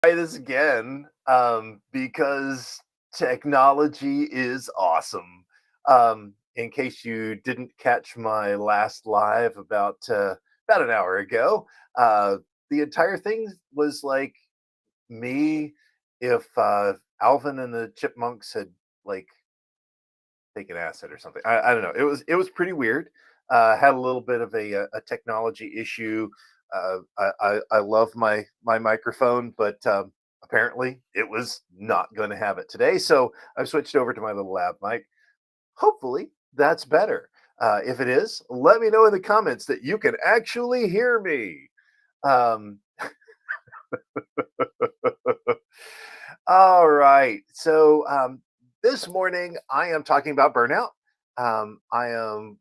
Try this again because technology is awesome. In case you didn't catch my last live about an hour ago, uh, the entire thing was like me if Alvin and the Chipmunks had like taken acid or something. I don't know. It was pretty weird. Had a little bit of a technology issue. I love my microphone, but apparently it was not going to have it today. So I've switched over to my little lab mic. Hopefully that's better. If it is, let me know in the comments that you can actually hear me. Um, all right. So this morning I am talking about burnout. I am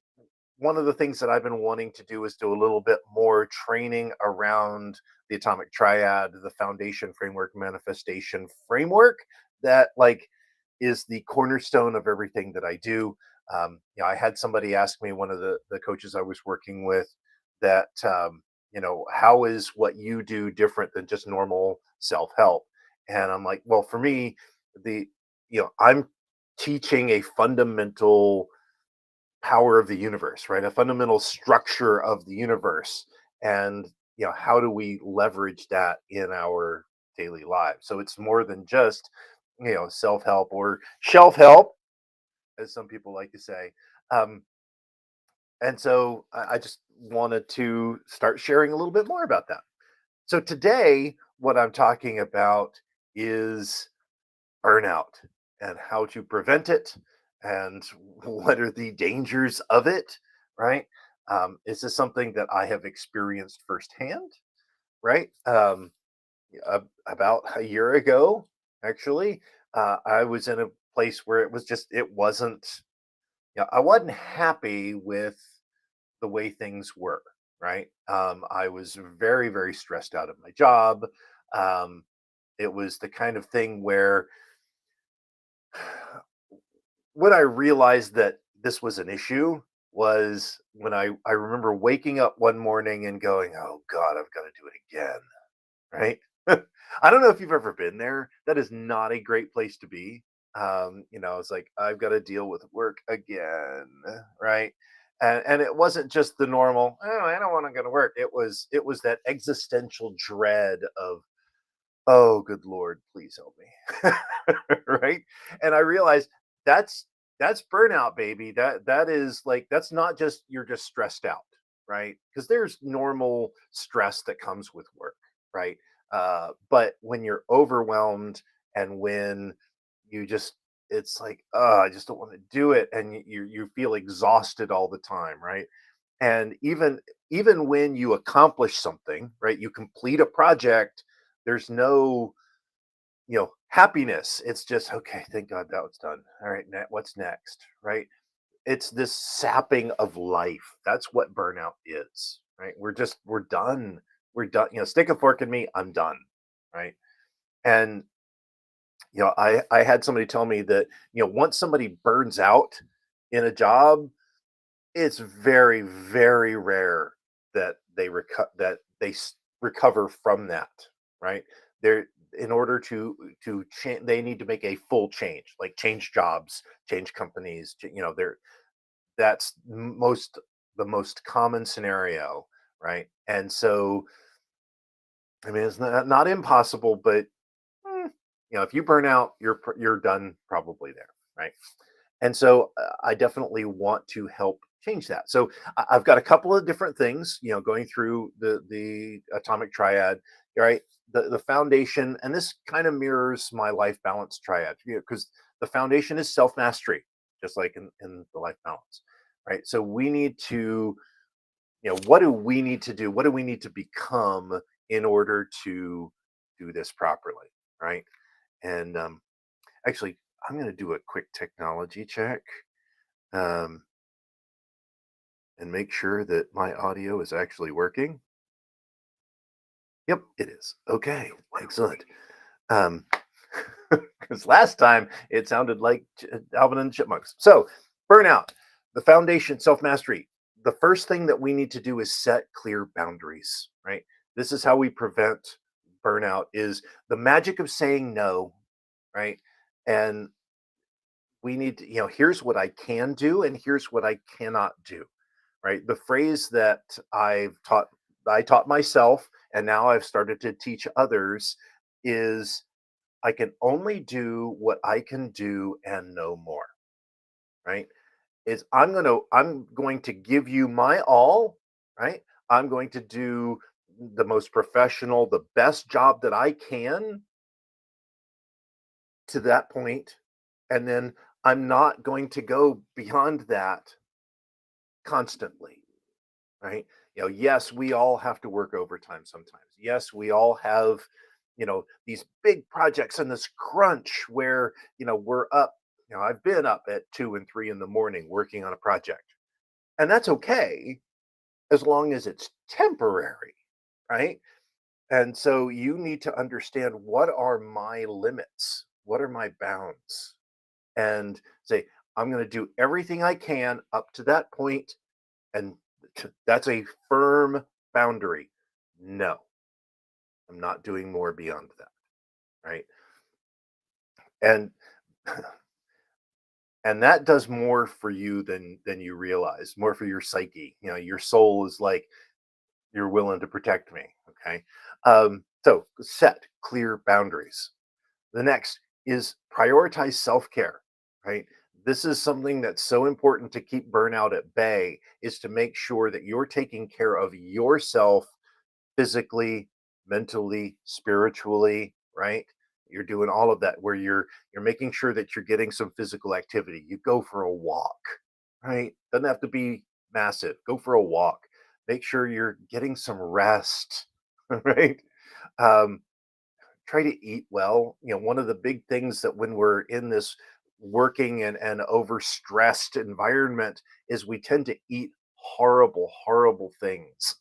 one of the things that I've been wanting to do is do a little bit more training around the atomic triad, the foundation framework, manifestation framework that is the cornerstone of everything that I do. I had somebody ask me, one of the coaches I was working with, that how is what you do different than just normal self help? And I'm like, well, for me, the I'm teaching a fundamental power of the universe, right? A fundamental structure of the universe. And, how do we leverage that in our daily lives? So it's more than just, self help or shelf help, as some people like to say. Um, and so I just wanted to start sharing a little bit more about that. So today, what I'm talking about is burnout and how to prevent it and what are the dangers of it, right? Is this something that I have experienced firsthand, right? About a year ago, actually, I was in a place where it wasn't, I wasn't happy with the way things were, right? I was very, very stressed out of my job. Um, it was the kind of thing where when I realized that this was an issue was when I remember waking up one morning and going, "Oh God, I've got to do it again." Right? I don't know if you've ever been there. That is not a great place to be. It's like I've got to deal with work again, right? And it wasn't just the normal, oh, I don't want to go to work. It was that existential dread of, oh good lord, please help me. Right? And I realized that's that's burnout, baby. That is like, that's not just you're just stressed out, right? Because there's normal stress that comes with work, right? But when you're overwhelmed and when you just, it's like, oh, I just don't want to do it, and you feel exhausted all the time, right? And even when you accomplish something, right, you complete a project, there's no, happiness. It's just, okay, thank God that was done. All right, what's next, right? It's this sapping of life. That's what burnout is, right? We're done. We're done. Stick a fork in me, I'm done, right? And I had somebody tell me that, once somebody burns out in a job, it's very, very rare that they recover from that, right? They're In order to change, they need to make a full change, like change jobs, change companies. That's the most common scenario, right? And so, I mean, it's not impossible, but mm, if you burn out, you're done probably there, right? And so I definitely want to help change that. So I've got a couple of different things, going through the atomic triad, right? The foundation, and this kind of mirrors my life balance triad, because the foundation is self mastery, just like in the life balance, right? So we need to, what do we need to do? What do we need to become in order to do this properly, right? And actually, I'm going to do a quick technology check, um, and make sure that my audio is actually working. Yep, it is. Okay, excellent. Um, because last time it sounded like Alvin and the Chipmunks. So, burnout, the foundation, self mastery. The first thing that we need to do is set clear boundaries, right? This is how we prevent burnout is the magic of saying no, right? And we need to, here's what I can do and here's what I cannot do, right? The phrase that I taught myself and now I've started to teach others is I can only do what I can do and no more, right? Is I'm going to give you my all, right? I'm going to do the most professional, the best job that I can to that point, and then I'm not going to go beyond that constantly, right? Yes, we all have to work overtime sometimes. Yes, we all have, these big projects and this crunch where, we're up, I've been up at 2 and 3 in the morning working on a project. And that's okay as long as it's temporary, right? And so you need to understand what are my limits? What are my bounds? And say, I'm going to do everything I can up to that point, and that's a firm boundary. No, I'm not doing more beyond that, right? And and that does more for you than you realize, more for your psyche. Your soul is like, you're willing to protect me. Okay. So set clear boundaries. The next is prioritize self care, right? This is something that's so important to keep burnout at bay, is to make sure that you're taking care of yourself physically, mentally, spiritually, right? You're doing all of that where you're making sure that you're getting some physical activity. You go for a walk, right? Doesn't have to be massive. Go for a walk. Make sure you're getting some rest, right? Um, Try to eat well. One of the big things that when we're in this working and overstressed environment is we tend to eat horrible, horrible things.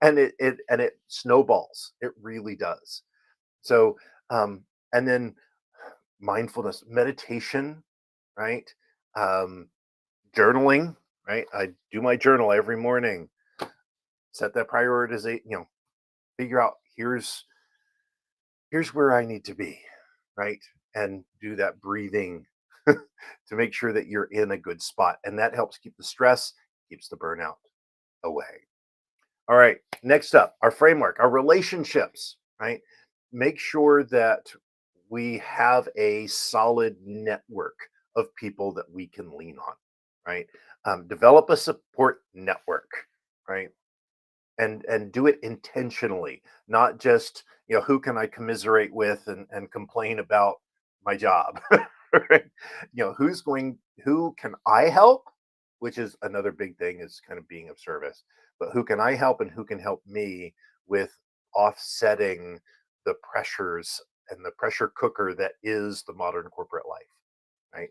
And it snowballs. It really does. So and then mindfulness, meditation, right? Um, Journaling, right? I do my journal every morning. Set that prioritization, figure out here's where I need to be, right? And do that breathing to make sure that you're in a good spot. And that helps keep the stress, keeps the burnout away. All right, next up, our framework, our relationships, right? Make sure that we have a solid network of people that we can lean on, right? Develop a support network, right? And do it intentionally, not just, who can I commiserate with and complain about my job. Right? Who can I help, which is another big thing, is kind of being of service, but who can I help and who can help me with offsetting the pressures and the pressure cooker that is the modern corporate life, right?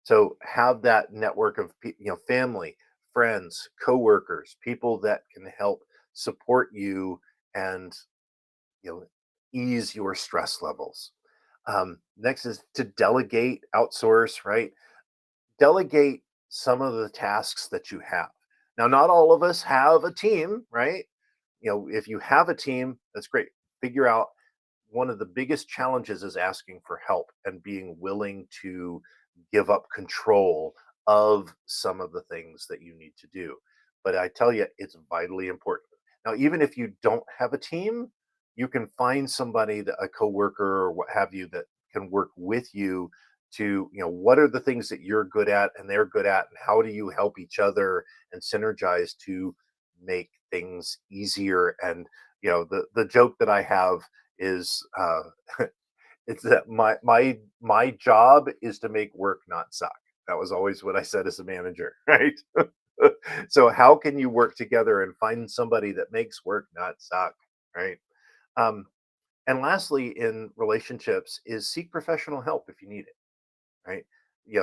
So have that network of family, friends, coworkers, people that can help support you and you know ease your stress levels. Next is to delegate, outsource, right? Delegate some of the tasks that you have. Now, not all of us have a team, right? If you have a team, that's great. Figure out, one of the biggest challenges is asking for help and being willing to give up control of some of the things that you need to do. But I tell you, it's vitally important. Now, even if you don't have a team, you can find somebody, that a coworker or what have you, that can work with you to, what are the things that you're good at and they're good at, and how do you help each other and synergize to make things easier. And the joke that I have is, it's that my job is to make work not suck. That was always what I said as a manager, right? So how can you work together and find somebody that makes work not suck, right? Um, and lastly, in relationships, is seek professional help if you need it, right?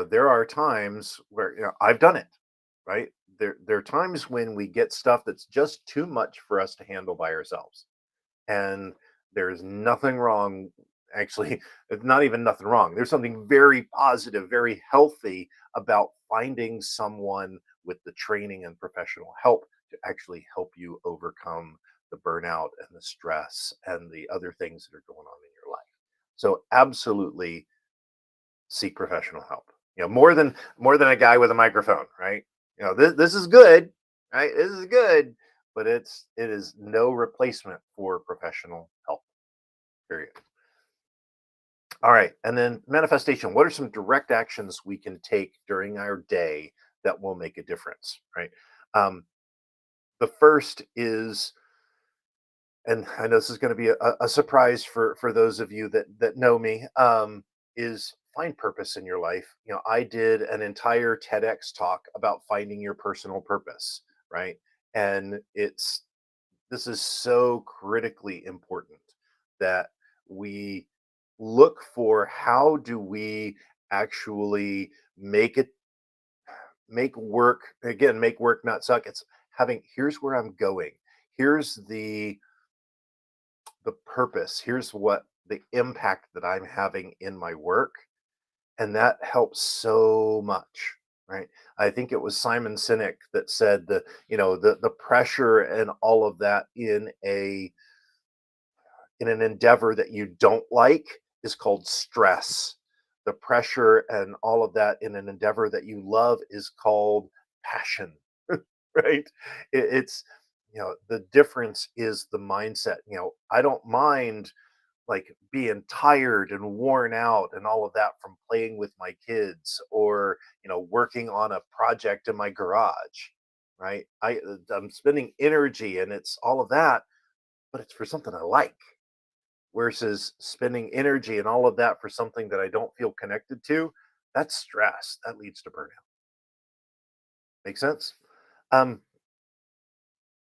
There are times where, I've done it, right? There are times when we get stuff that's just too much for us to handle by ourselves, and there's nothing wrong. Actually, it's not even nothing wrong. There's something very positive, very healthy about finding someone with the training and professional help to actually help you overcome the burnout and the stress and the other things that are going on in your life. So absolutely seek professional help. More than a guy with a microphone, right? This is good, right? This is good, but it is no replacement for professional help. Period. All right, and then manifestation. What are some direct actions we can take during our day that will make a difference, right? Um, the first is, and I know this is going to be a surprise for those of you that know me, is find purpose in your life. I did an entire TEDx talk about finding your personal purpose, right? And this is so critically important that we look for how do we actually make work not suck. It's having, here's where I'm going, here's the purpose, here's what the impact that I'm having in my work, and that helps so much, right? I think it was Simon Sinek that said the pressure and all of that in an endeavor that you don't like is called stress. The pressure and all of that in an endeavor that you love is called passion, right? It's the difference is the mindset. I don't mind like being tired and worn out and all of that from playing with my kids or working on a project in my garage, right? I'm spending energy and it's all of that, but it's for something I like, versus spending energy and all of that for something that I don't feel connected to. That's stress. That leads to burnout. Make sense? Um,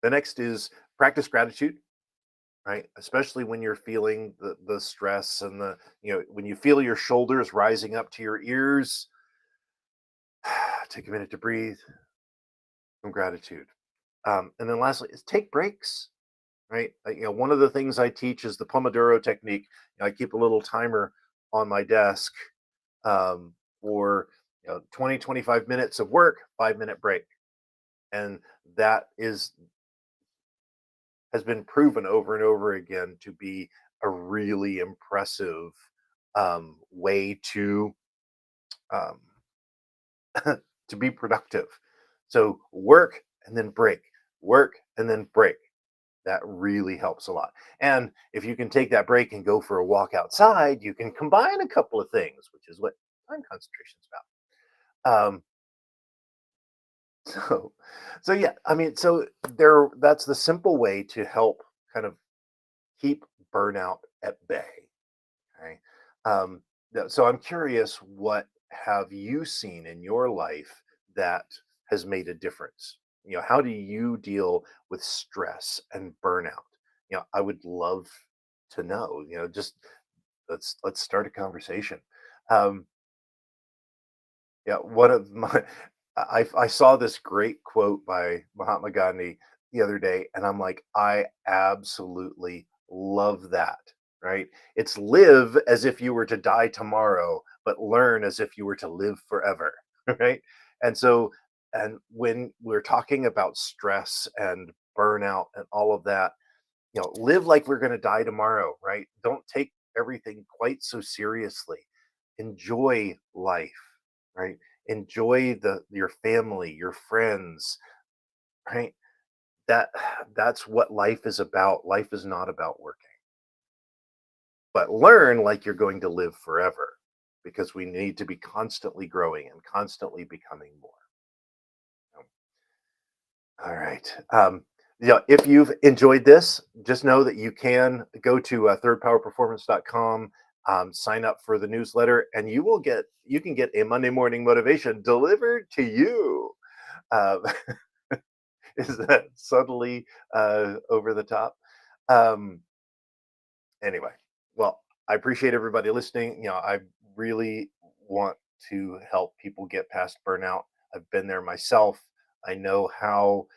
the next is practice gratitude, right? Especially when you're feeling the stress and when you feel your shoulders rising up to your ears, take a minute to breathe, some gratitude. And then lastly is take breaks, right? One of the things I teach is the Pomodoro technique. I keep a little timer on my desk for 20, 25 minutes of work, 5-minute break. And that has been proven over and over again to be a really impressive way um, to be productive. So work and then break, work and then break. That really helps a lot. And if you can take that break and go for a walk outside, you can combine a couple of things, which is what time concentration is about. So, so yeah, I mean, so that's the simple way to help kind of keep burnout at bay. Okay. So I'm curious, what have you seen in your life that has made a difference? How do you deal with stress and burnout? I would love to know. Just let's start a conversation. Um, yeah, one of my I saw this great quote by Mahatma Gandhi the other day, and I'm like, I absolutely love that. Right? It's live as if you were to die tomorrow, but learn as if you were to live forever. Right? And so, and when we're talking about stress and burnout and all of that, live like we're going to die tomorrow. Right? Don't take everything quite so seriously. Enjoy life, right? Enjoy your family, your friends, right? That's what life is about. Life is not about working. But learn like you're going to live forever, because we need to be constantly growing and constantly becoming more. All right. If you've enjoyed this, just know that you can go to thirdpowerperformance.com, sign up for the newsletter, and you can get a Monday morning motivation delivered to you. Uh, is that subtly over the top? Um, anyway, well, I appreciate everybody listening. I really want to help people get past burnout. I've been there myself. I know how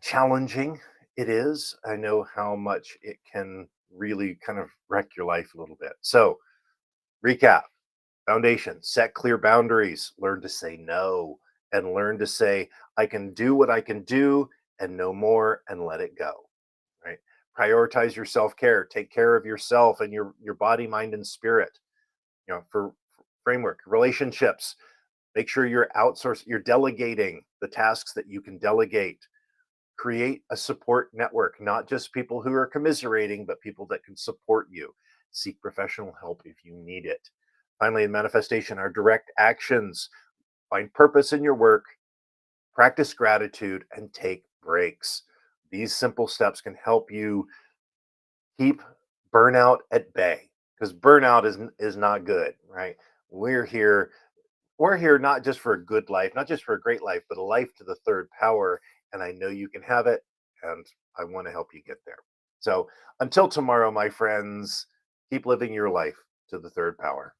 challenging it is. I know how much it can really kind of wreck your life a little bit. So, recap: foundation, set clear boundaries, learn to say no, and learn to say, I can do what I can do, and no more and let it go, right? Prioritize your self-care, take care of yourself and your body, mind, and spirit. For framework, relationships, make sure you're delegating the tasks that you can delegate. Create a support network, not just people who are commiserating, but people that can support you. Seek professional help if you need it. Finally, in manifestation, our direct actions: find purpose in your work, practice gratitude, and take breaks. These simple steps can help you keep burnout at bay, because burnout is not good, right? We're here we're here not just for a good life, not just for a great life, but a life to the third power. And I know you can have it, and I want to help you get there. So until tomorrow, my friends, keep living your life to the third power.